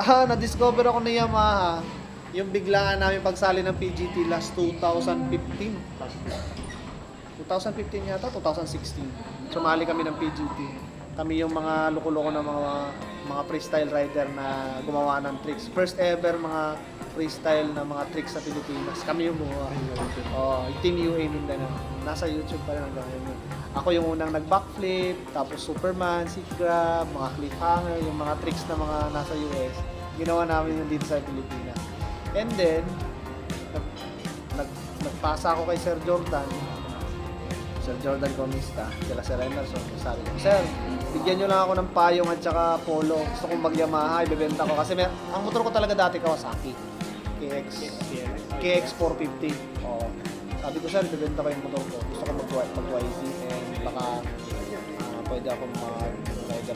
Na-discover ako ni Yamaha yung biglaan namin pagsali ng PGT last 2015. 2015 yata, 2016. Sumali kami ng PGT. Kami yung mga loko-loko na mga freestyle rider na gumawa ng tricks. First ever mga freestyle na mga tricks sa Pilipinas. Kami yung gumawa. Yung Team UA Mindanao. Nasa YouTube pa rin hanggang ngayon. Ako yung unang nag-backflip, tapos Superman, seat grab, mga cliffhanger, yung mga tricks na mga nasa US. Ginawa namin yung dito sa Pilipinas. And then, nagpasa ako kay Sir Jordan Comista, kila Sir Emerson. Sabi ko, Sir, bigyan nyo lang ako ng payong at saka polo. Gusto kong mag-Yamaha, ibebenta ko. Kasi ang motor ko talaga dati Kawasaki. KX 450. Oo. Sabi ko, Sir, ibebenta ko yung motor ko. Gusto ko mag-YZ and baka pwede ako